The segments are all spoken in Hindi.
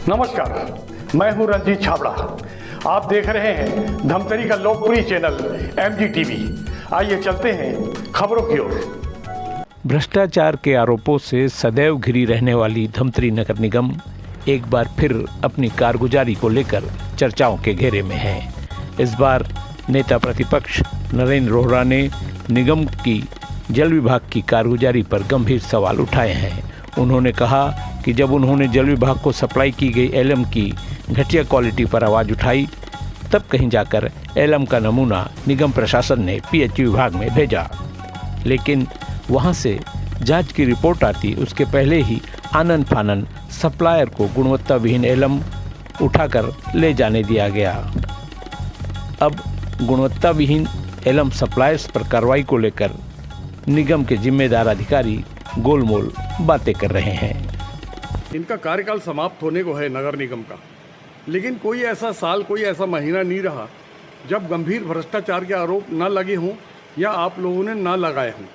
नमस्कार, मैं हूं रंजीत छाबड़ा। आप देख रहे हैं धमतरी का लोकप्रिय चैनल MGTV। आइए चलते हैं खबरों की ओर। भ्रष्टाचार के आरोपों से सदैव घिरी रहने वाली धमतरी नगर निगम एक बार फिर अपनी कारगुजारी को लेकर चर्चाओं के घेरे में है। इस बार नेता प्रतिपक्ष नरेंद्र रोहरा ने निगम की जल विभाग की कारगुजारी पर गंभीर सवाल उठाए हैं। उन्होंने कहा कि जब उन्होंने जल विभाग को सप्लाई की गई एलएम की घटिया क्वालिटी पर आवाज़ उठाई, तब कहीं जाकर एलएम का नमूना निगम प्रशासन ने PHU विभाग में भेजा, लेकिन वहां से जांच की रिपोर्ट आती उसके पहले ही आनन फानन सप्लायर को गुणवत्ता विहीन एलएम उठाकर ले जाने दिया गया। अब गुणवत्ता विहीन एलएम सप्लायर्स पर कार्रवाई को लेकर निगम के जिम्मेदार अधिकारी गोलमोल बातें कर रहे हैं। इनका कार्यकाल समाप्त होने को है नगर निगम का, लेकिन कोई ऐसा साल, कोई ऐसा महीना नहीं रहा जब गंभीर भ्रष्टाचार के आरोप न लगे हों या आप लोगों ने न लगाए हों।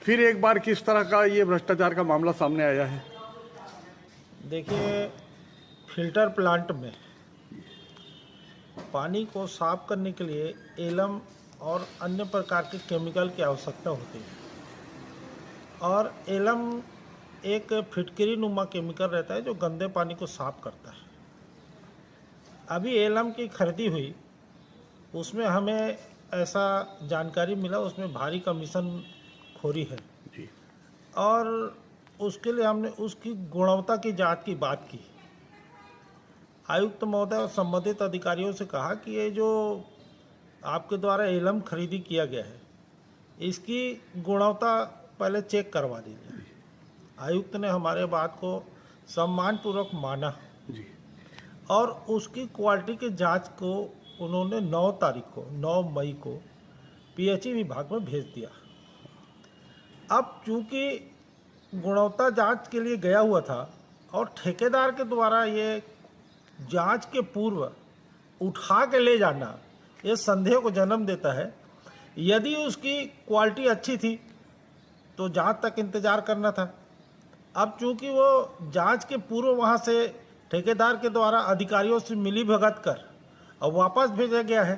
फिर एक बार किस तरह का ये भ्रष्टाचार का मामला सामने आया है? देखिए, फिल्टर प्लांट में पानी को साफ करने के लिए एलम और अन्य प्रकार के केमिकल की आवश्यकता होती है, और एलम एक फिटकरी नुमा केमिकल रहता है जो गंदे पानी को साफ करता है। अभी एलम की खरीदी हुई, उसमें हमें ऐसा जानकारी मिला उसमें भारी कमीशन खोरी है जी। और उसके लिए हमने उसकी गुणवत्ता की जांच की बात की। आयुक्त महोदय और संबंधित अधिकारियों से कहा कि ये जो आपके द्वारा एलम खरीदी किया गया है, इसकी गुणवत्ता पहले चेक करवा दीजिए। आयुक्त ने हमारे बात को सम्मानपूर्वक माना जी, और उसकी क्वालिटी की जांच को उन्होंने 9 मई को PHU विभाग में भेज दिया। अब चूंकि गुणवत्ता जांच के लिए गया हुआ था और ठेकेदार के द्वारा ये जांच के पूर्व उठा के ले जाना ये संदेह को जन्म देता है। यदि उसकी क्वालिटी अच्छी थी तो जांच तक इंतजार करना था। अब चूंकि वो जांच के पूर्व वहाँ से ठेकेदार के द्वारा अधिकारियों से मिली भगत कर और वापस भेजा गया है,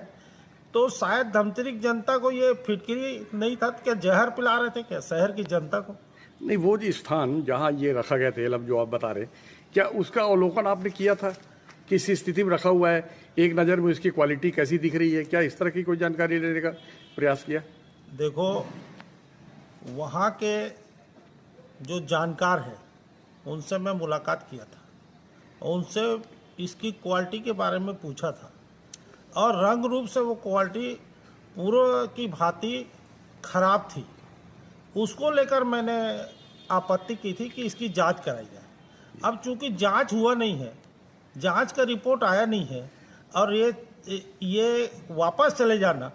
तो शायद धमतरी जनता को ये फिटकरी नहीं था। क्या जहर पिला रहे थे क्या शहर की जनता को? नहीं, वो जी स्थान जहाँ ये रखा गया था एलम जो आप बता रहे, क्या उसका अवलोकन आपने किया था? किस स्थिति में रखा हुआ है, एक नज़र में उसकी क्वालिटी कैसी दिख रही है? क्या इस तरह की कोई जानकारी लेने का प्रयास किया? देखो, वहाँ के जो जानकार है उनसे मैं मुलाकात किया था, उनसे इसकी क्वालिटी के बारे में पूछा था, और रंग रूप से वो क्वालिटी पूर्व की भांति खराब थी। उसको लेकर मैंने आपत्ति की थी कि इसकी जांच कराई जाए। अब चूंकि जांच हुआ नहीं है, जांच का रिपोर्ट आया नहीं है, और ये वापस चले जाना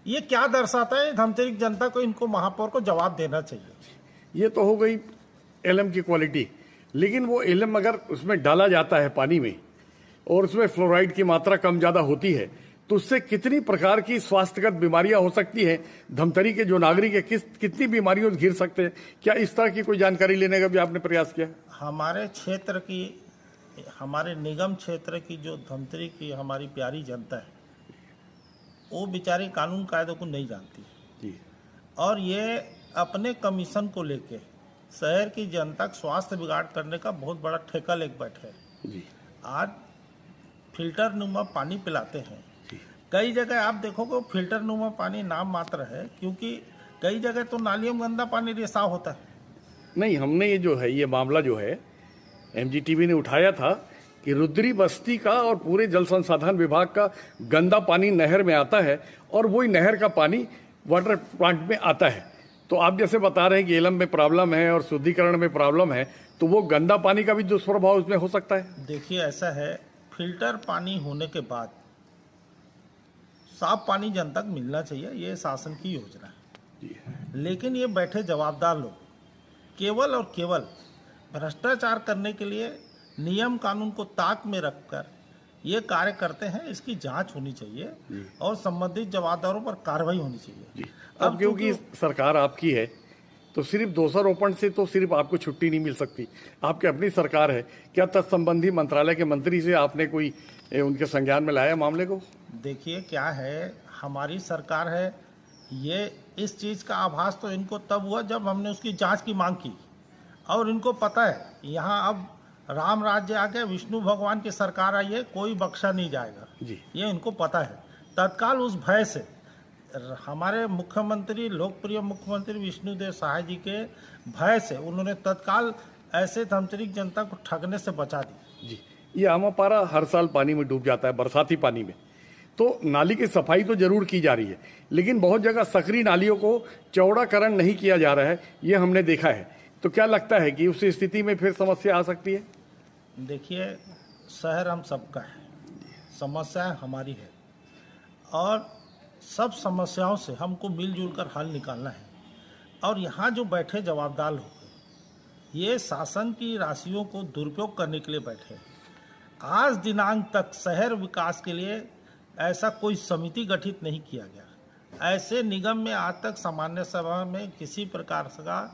ये क्या दर्शाता है? धमतरी जनता को, इनको महापौर को जवाब देना चाहिए। ये तो हो गई एलएम की क्वालिटी, लेकिन वो एलएम अगर उसमें डाला जाता है पानी में और उसमें फ्लोराइड की मात्रा कम ज़्यादा होती है, तो उससे कितनी प्रकार की स्वास्थ्यगत बीमारियां हो सकती हैं? धमतरी के जो नागरिक है कितनी बीमारियों से घिर सकते हैं? क्या इस तरह की कोई जानकारी लेने का भी आपने प्रयास किया? हमारे क्षेत्र की, हमारे निगम क्षेत्र की जो धमतरी की हमारी प्यारी जनता है, वो बेचारी कानून कायदों को नहीं जानती जी। और ये अपने कमीशन को लेके शहर की जनता का स्वास्थ्य बिगाड़ करने का बहुत बड़ा ठेका लेके बैठे हैं जी। आज फिल्टर नुमा पानी पिलाते हैं। कई जगह आप देखोगे फिल्टर नुमा पानी नाम मात्र है, क्योंकि कई जगह तो नालियों में गंदा पानी रिसाव होता है। नहीं, हमने ये जो है ये मामला जो है MGTV ने उठाया था कि रुद्री बस्ती का और पूरे जल संसाधन विभाग का गंदा पानी नहर में आता है और वही नहर का पानी वाटर प्लांट में आता है। तो आप जैसे बता रहे हैं कि एलम में प्रॉब्लम है और शुद्धिकरण में प्रॉब्लम है, तो वो गंदा पानी का भी दुष्प्रभाव उसमें हो सकता है? देखिए, ऐसा है, फिल्टर पानी होने के बाद साफ पानी जनता को मिलना चाहिए, ये शासन की योजना है। लेकिन ये बैठे जवाबदार लोग केवल और केवल भ्रष्टाचार करने के लिए नियम कानून को ताक में रखकर ये कार्य करते हैं। इसकी जांच होनी चाहिए और संबंधित जवाबदारों पर कार्रवाई होनी चाहिए। अब क्योंकि सरकार आपकी है, तो सिर्फ दोषारोपण से तो सिर्फ आपको छुट्टी नहीं मिल सकती। आपकी अपनी सरकार है, क्या तत्संबंधी मंत्रालय के मंत्री से आपने कोई उनके संज्ञान में लाया मामले को? देखिए क्या है, हमारी सरकार है, ये इस चीज़ का आभास तो इनको तब हुआ जब हमने उसकी जांच की मांग की, और इनको पता है यहाँ अब राम राज्य आ गया, विष्णु भगवान की सरकार आई है, कोई बख्शा नहीं जाएगा जी। ये इनको पता है। तत्काल उस भय से हमारे मुख्यमंत्री, लोकप्रिय मुख्यमंत्री विष्णुदेव साय जी के भय से उन्होंने तत्काल ऐसे धमतरी जनता को ठगने से बचा दी। जी, ये आमापारा हर साल पानी में डूब जाता है, बरसाती पानी में। तो नाली की सफाई तो जरूर की जा रही है, लेकिन बहुत जगह सकरी नालियों को चौड़ाकरण नहीं किया जा रहा है, ये हमने देखा है। तो क्या लगता है कि उस स्थिति में फिर समस्या आ सकती है? देखिए, शहर हम सबका है, समस्या हमारी है, और सब समस्याओं से हमको मिलजुल कर हल निकालना है। और यहाँ जो बैठे जवाबदार लोग, ये शासन की राशियों को दुरुपयोग करने के लिए बैठे। आज दिनांक तक शहर विकास के लिए ऐसा कोई समिति गठित नहीं किया गया। ऐसे निगम में आज तक सामान्य सभा में किसी प्रकार का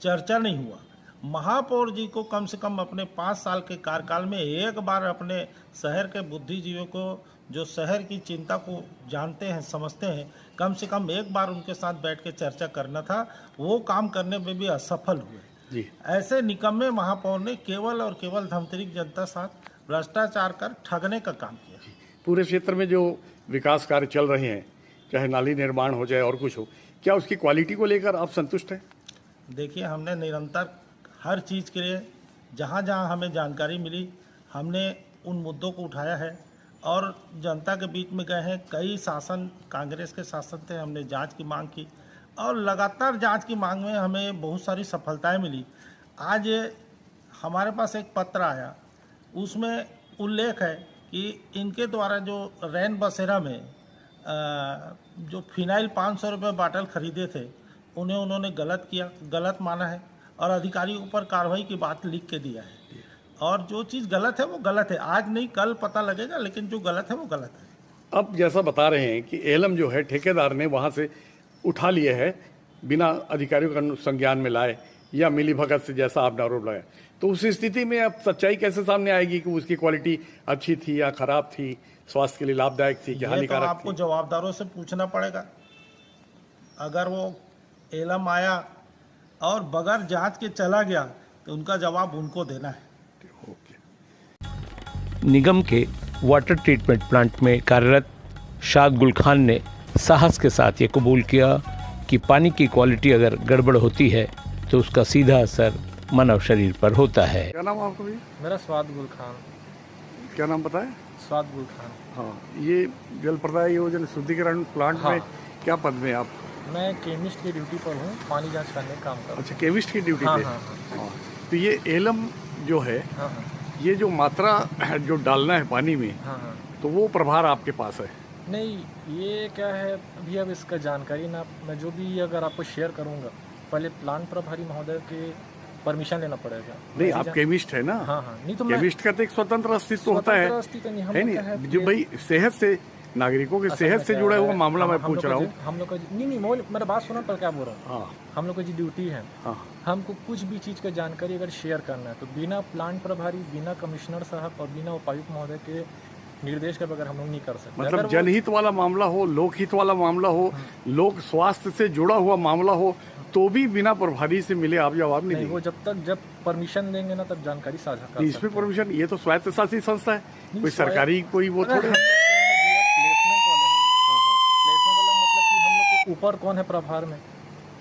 चर्चा नहीं हुआ। महापौर जी को कम से कम अपने 5 साल के कार्यकाल में एक बार अपने शहर के बुद्धिजीवियों को, जो शहर की चिंता को जानते हैं, समझते हैं, कम से कम एक बार उनके साथ बैठ के चर्चा करना था। वो काम करने में भी असफल हुए जी। ऐसे निकम्मे महापौर ने केवल और केवल धमतरी जनता साथ भ्रष्टाचार कर ठगने का काम किया। पूरे क्षेत्र में जो विकास कार्य चल रहे हैं, चाहे नाली निर्माण हो जाए और कुछ हो, क्या उसकी क्वालिटी को लेकर आप संतुष्ट हैं? देखिए, हमने निरंतर हर चीज़ के लिए जहाँ जहाँ हमें जानकारी मिली, हमने उन मुद्दों को उठाया है और जनता के बीच में गए हैं। कई शासन, कांग्रेस के शासन थे, हमने जांच की मांग की और लगातार जांच की मांग में हमें बहुत सारी सफलताएं मिली। आज हमारे पास एक पत्र आया, उसमें उल्लेख है कि इनके द्वारा जो रैन बसेरा में जो फिनाइल 500 रुपये बाटल खरीदे थे, उन्होंने गलत माना है और अधिकारियों पर कार्रवाई की बात लिख के दिया है। और जो चीज़ गलत है वो गलत है, आज नहीं कल पता लगेगा, लेकिन जो गलत है वो गलत है। अब जैसा बता रहे हैं कि एलम जो है ठेकेदार ने वहाँ से उठा लिए है बिना अधिकारियों का संज्ञान में लाए या मिलीभगत से, जैसा आपने आरोप लगाया। तो उस स्थिति में अब सच्चाई कैसे सामने आएगी कि उसकी क्वालिटी अच्छी थी या खराब थी, स्वास्थ्य के लिए लाभदायक थी या हानिकारक थी? आपको जवाबदारों से पूछना पड़ेगा। अगर वो एलम आया और बगैर जांच के चला गया तो उनका जवाब उनको देना है। निगम के वाटर ट्रीटमेंट प्लांट में कार्यरत शाद गुल खान ने साहस के साथ ये कबूल किया कि पानी की क्वालिटी अगर गड़बड़ होती है तो उसका सीधा असर मानव शरीर पर होता है। क्या नाम आपका भैया? मेरा स्वाद गुल खान। क्या नाम बताएं? स्वाद गुल खान। हाँ, ये जल प्रदाय योजना शुद्धिकरण प्लांट में क्या पद में आप? मैं केमिस्ट की ड्यूटी पर हूँ, पानी जांच करने का काम करता हूँ। अच्छा, केमिस्ट की ड्यूटी हाँ, पे? हाँ, हाँ। तो ये एलम जो है, हाँ, हाँ, ये जो मात्रा जो डालना है पानी में, हाँ, हाँ। तो वो प्रभार आपके पास है? नहीं, ये क्या है अभी, अब इसका जानकारी ना मैं जो भी अगर आपको शेयर करूँगा, पहले प्लांट प्रभारी महोदय के परमिशन लेना पड़ेगा। नहीं, आप केमिस्ट है ना? हाँ, हाँ। नहीं तो केमिस्ट का तो एक स्वतंत्र अस्तित्व होता है, नहीं? जो भाई सेहत से, नागरिकों की सेहत से जुड़ा हुआ मामला मैं पूछ रहा हूँ। हम लोग का नहीं, मेरा बात सुना पर क्या बोल रहा हूँ। हाँ, हम लोग की ड्यूटी है, हमको कुछ भी चीज़ का जानकारी अगर शेयर करना है तो बिना प्लांट प्रभारी, बिना कमिश्नर साहब और बिना उपायुक्त महोदय के निर्देश के बगैर हम लोग नहीं कर सकते। मतलब जनहित वाला मामला हो, लोकहित वाला मामला हो, लोक स्वास्थ्य से जुड़ा हुआ मामला हो, तो भी बिना प्रभारी से मिले आप जवाब नहीं देंगे? वो जब परमिशन देंगे ना तब जानकारी साझा कर सकते हैं। इसमें परमिशन, ये तो स्वायत्तशासी संस्था है, कोई सरकारी कोई वो थोड़े। प्लेसमेंट वाला मतलब कि हम लोग के ऊपर कौन है प्रभार में,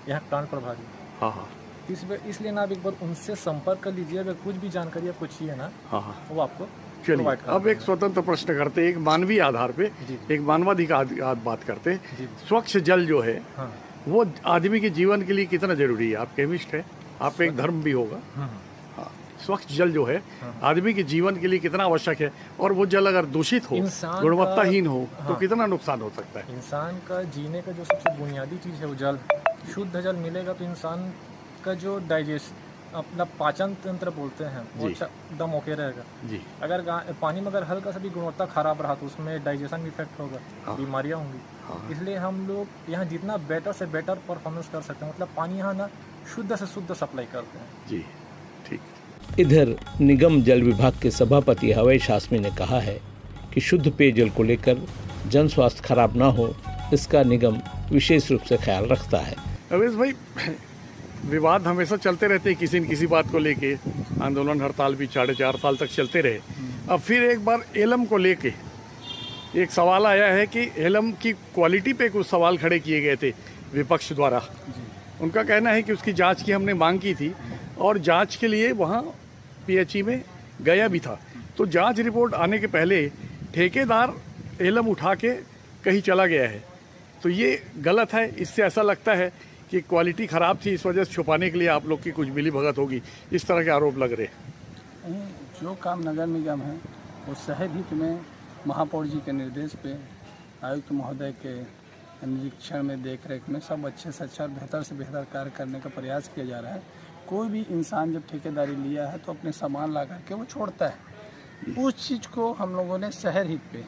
यहाँ प्लांट प्रभारी। हाँ, हाँ। इसलिए ना आप एक बार उनसे संपर्क कर लीजिए, अगर कुछ भी जानकारी आपको चाहिए ना, हाँ, हाँ, वो आपको। चलिए, अब एक स्वतंत्र प्रश्न करते हैं, एक मानवीय आधार पे, एक मानवाधिकार बात करते हैं। स्वच्छ जल जो है, हाँ, वो आदमी के जीवन के लिए कितना जरूरी है? आप केमिस्ट है, आप पे एक धर्म भी होगा। हाँ, स्वच्छ जल जो है आदमी के जीवन के लिए कितना आवश्यक है, और वो जल अगर दूषित हो, गुणवत्ताहीन हो, तो कितना नुकसान हो सकता है? इंसान का जीने का जो सबसे बुनियादी चीज़ है वो जल। शुद्ध जल मिलेगा तो इंसान का जो डाइजेस्ट, अपना पाचन तंत्र बोलते हैं, वो एकदम ओके रहेगा जी। अगर पानी में अगर हल्का सा भी गुणवत्ता खराब रहा तो उसमें डाइजेशन इफेक्ट होगा, बीमारियां होंगी। इसलिए हम लोग यहाँ जितना बेटर से बेटर परफॉर्मेंस कर सकते हैं, मतलब पानी यहाँ ना शुद्ध से शुद्ध सप्लाई करते हैं। जी ठीक। इधर निगम जल विभाग के सभापति हवेश हाशमी ने कहा है कि शुद्ध पेयजल को लेकर जन स्वास्थ्य खराब ना हो, इसका निगम विशेष रूप से ख्याल रखता है। अवेश भाई, विवाद हमेशा चलते रहते हैं किसी न किसी बात को लेके। आंदोलन हड़ताल भी 4.5 साल तक चलते रहे। अब फिर एक बार एलम को लेके एक सवाल आया है कि एलम की क्वालिटी पे कुछ सवाल खड़े किए गए थे विपक्ष द्वारा। उनका कहना है कि उसकी जांच की हमने मांग की थी और जांच के लिए वहाँ पीएचई में गया भी था। तो जांच रिपोर्ट आने के पहले ठेकेदार एलम उठा के कहीं चला गया है, तो ये गलत है। इससे ऐसा लगता है कि क्वालिटी ख़राब थी, इस वजह से छुपाने के लिए आप लोग की कुछ मिली भगत होगी, इस तरह के आरोप लग रहे हैं। जो काम नगर निगम है वो शहर हित में महापौर जी के निर्देश पे आयुक्त महोदय के निरीक्षण में, देख रेख में सब अच्छे से अच्छा, बेहतर से बेहतर कार्य करने का प्रयास किया जा रहा है। कोई भी इंसान जब ठेकेदारी लिया है तो अपने सामान ला करके वो छोड़ता है। उस चीज़ को हम लोगों ने शहर हित पे,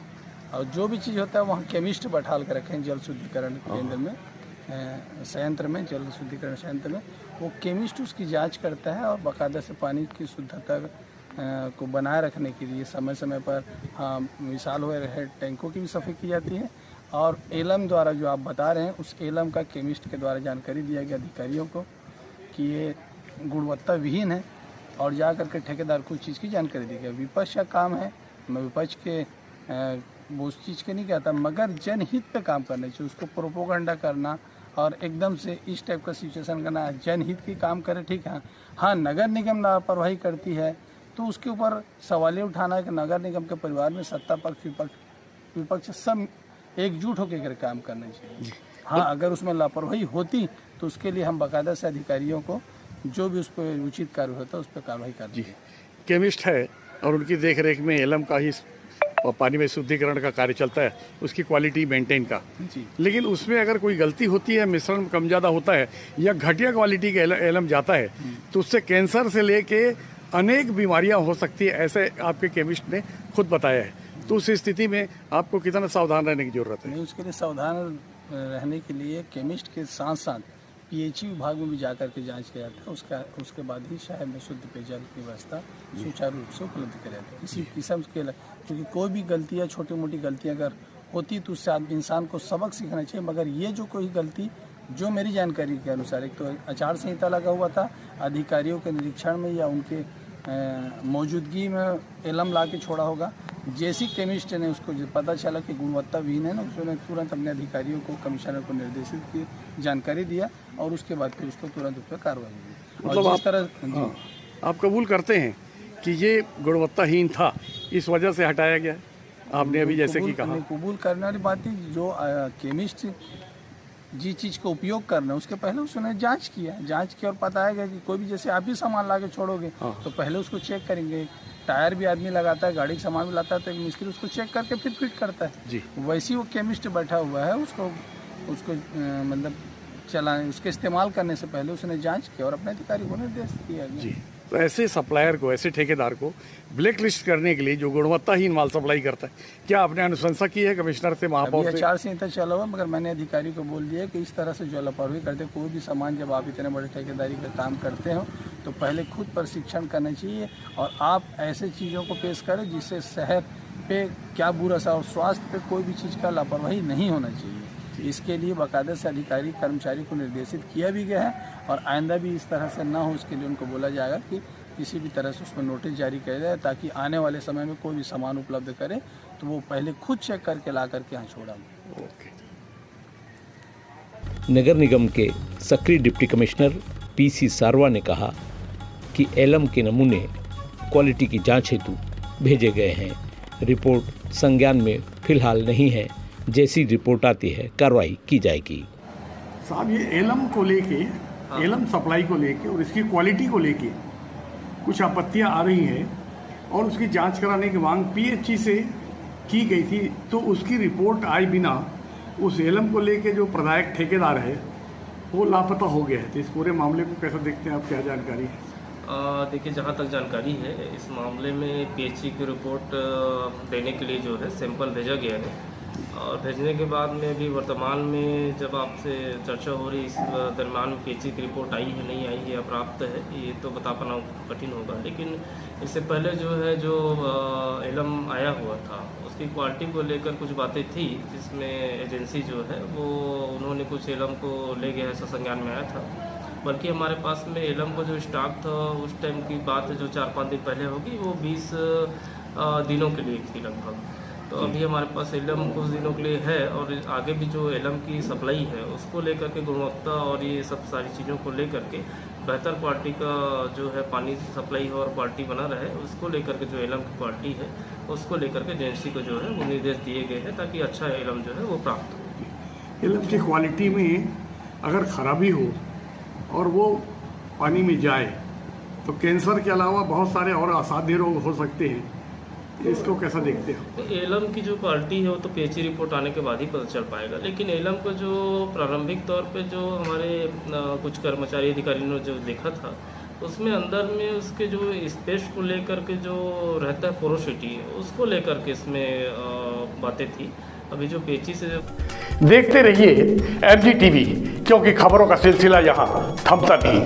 और जो भी चीज़ होता है वहाँ केमिस्ट बैठा कर रखे हैं जल शुद्धिकरण केंद्र में, संयंत्र में, जल शुद्धिकरण संयंत्र में। वो केमिस्ट उसकी जांच करता है और बाकायदा से पानी की शुद्धता को बनाए रखने के लिए समय समय पर मिसाल हुए रहे टैंकों की भी सफाई की जाती है। और एलम द्वारा जो आप बता रहे हैं, उस एलम का केमिस्ट के द्वारा जानकारी दिया गया अधिकारियों को कि ये गुणवत्ता विहीन है, और जा करके ठेकेदार को उस चीज़ की जानकारी दी गई। विपक्ष का काम है, मैं विपक्ष के वो उस चीज़ के नहीं कहता, मगर जनहित पे काम करना चाहिए। उसको प्रोपोगंडा करना और एकदम से इस टाइप का सिचुएशन करना, जनहित की काम करे, ठीक है। हाँ, नगर निगम लापरवाही करती है तो उसके ऊपर सवाल उठाना है कि नगर निगम के परिवार में सत्ता पक्ष विपक्ष सब एकजुट होकर काम करना चाहिए। हाँ, अगर उसमें लापरवाही होती तो उसके लिए हम बाकायदा से अधिकारियों को जो भी उस पर उचित कार्य होता है उस पर कार्रवाई करते हैं। केमिस्ट है और उनकी देख रेख में एलम का ही और पानी में शुद्धिकरण का कार्य चलता है, उसकी क्वालिटी मेंटेन का। जी। लेकिन उसमें अगर कोई गलती होती है, मिश्रण कम ज़्यादा होता है या घटिया क्वालिटी का एलम जाता है, तो उससे कैंसर से लेके अनेक बीमारियां हो सकती है, ऐसे आपके केमिस्ट ने खुद बताया है। तो उस स्थिति में आपको कितना सावधान रहने की जरूरत है? नहीं, उसके लिए सावधान रहने के लिए केमिस्ट के साथ साथ पीएचई विभाग में भी जाकर के जांच किया जाता है। उसके बाद ही शहर में शुद्ध पेयजल की व्यवस्था सुचारू रूप से उपलब्ध की जाती है। किसी किस्म के, क्योंकि कोई भी गलतियाँ, छोटी मोटी गलतियाँ अगर होती तो उससे इंसान को सबक सीखना चाहिए। मगर ये जो कोई गलती, जो मेरी जानकारी के अनुसार, एक तो आचार संहिता लगा हुआ था, अधिकारियों के निरीक्षण में या उनके मौजूदगी में एलम ला के छोड़ा होगा। जैसी केमिस्ट ने उसको पता चला कि गुणवत्ता विहीन है ना, उसने तुरंत अपने अधिकारियों को, कमिश्नर को निर्देशित की, जानकारी दिया और उसके बाद फिर उसको तुरंत उस पर कार्रवाई हुई। मतलब और जिस तरह आप कबूल करते हैं कि ये गुणवत्ताहीन था, इस वजह से हटाया गया? आपने अभी जैसे कि कहा, कबूल करने वाली बात है, जो केमिस्ट जिस चीज़ का उपयोग करना है उसके पहले उसने जांच किया और पता है कि कोई भी, जैसे आप ही सामान ला के छोड़ोगे तो पहले उसको चेक करेंगे। टायर भी आदमी लगाता है, गाड़ी का सामान भी लाता है, तो एक मिस्त्री उसको चेक करके फिर फिट करता है जी। वैसे ही वो केमिस्ट बैठा हुआ है, उसको मतलब चलाने, उसके इस्तेमाल करने से पहले उसने जांच किया और अपने अधिकारी को निर्देश दिया जी। तो ऐसे सप्लायर को, ऐसे ठेकेदार को ब्लैक लिस्ट करने के लिए जो गुणवत्ताहीन माल सप्लाई करता है, क्या आपने अनुशंसा की है कमिश्नर से, महापौर से? आचार संहिता चला हुआ, मगर मैंने अधिकारी को बोल दिया कि इस तरह से जो लापरवाही करते, कोई भी सामान जब आप इतने बड़े ठेकेदारी का काम करते हो तो पहले खुद प्रशिक्षण करना चाहिए और आप ऐसे चीज़ों को पेश करें जिससे शहर पे क्या बुरा असर और स्वास्थ्य पे कोई भी चीज़ का लापरवाही नहीं होना चाहिए। इसके लिए बाकायदा से अधिकारी कर्मचारी को निर्देशित किया भी गया है और आइंदा भी इस तरह से ना हो, उसके लिए उनको बोला जाएगा कि किसी भी तरह से उसमें नोटिस जारी किया जाए, ताकि आने वाले समय में कोई भी सामान उपलब्ध करे तो वो पहले खुद चेक करके ला करके यहाँ छोड़ा। नगर निगम के सक्रिय डिप्टी कमिश्नर पीसी सारवा ने कहा कि एलम के नमूने क्वालिटी की जांच हेतु भेजे गए हैं। रिपोर्ट संज्ञान में फिलहाल नहीं है, जैसी रिपोर्ट आती है कार्रवाई की जाएगी। साहब, ये एलम को लेके, एलम सप्लाई को लेके और इसकी क्वालिटी को लेके कुछ आपत्तियां आ रही हैं और उसकी जांच कराने की मांग पीएचई से की गई थी, तो उसकी रिपोर्ट आए बिना उस एलम को लेके जो प्रदायक ठेकेदार है वो लापता हो गया है। तो इस पूरे मामले को कैसे देखते हैं आप, क्या जानकारी है? देखिए, जहाँ तक जानकारी है, इस मामले में पीएचई की रिपोर्ट देने के लिए जो है सैंपल भेजा गया है और भेजने के बाद में भी वर्तमान में जब आपसे चर्चा हो रही इस दरम्यान में पेची की रिपोर्ट आई है नहीं आई है या प्राप्त है ये तो बता पाना कठिन होगा, लेकिन इससे पहले जो है जो एलम आया हुआ था उसकी क्वालिटी को लेकर कुछ बातें थी, जिसमें एजेंसी जो है वो उन्होंने कुछ एलम को ले गया ऐसा संज्ञान में आया था। बल्कि हमारे पास में एलम का जो स्टॉक था उस टाइम की बात है जो 4-5 दिन पहले होगी, वो 20 दिनों के लिए थी लगभग। तो अभी हमारे पास एलम कुछ दिनों के लिए है और आगे भी जो एलम की सप्लाई है उसको लेकर के गुणवत्ता और ये सब सारी चीज़ों को लेकर के बेहतर क्वालिटी का जो है पानी सप्लाई हो और क्वालिटी बना रहे, उसको लेकर के जो एलम की क्वालिटी है उसको लेकर के एजेंसी को जो है वो निर्देश दिए गए हैं ताकि अच्छा एलम जो है वो प्राप्त हो। एलम की क्वालिटी में अगर खराबी हो और वो पानी में जाए तो कैंसर के अलावा बहुत सारे और असाध्य रोग हो सकते हैं, इसको कैसा देखते हैं? तो एलम की जो क्वालिटी है वो तो पीएचई रिपोर्ट आने के बाद ही पता चल पाएगा, लेकिन एलम को जो प्रारंभिक तौर पे जो हमारे कुछ कर्मचारी अधिकारियों ने जो देखा था उसमें अंदर में उसके जो स्पेस को लेकर के जो रहता है पोरोसिटी उसको लेकर के इसमें बातें थी। अभी जो पेची से देखते रहिए MG TV, क्योंकि खबरों का सिलसिला यहाँ थमता नहीं।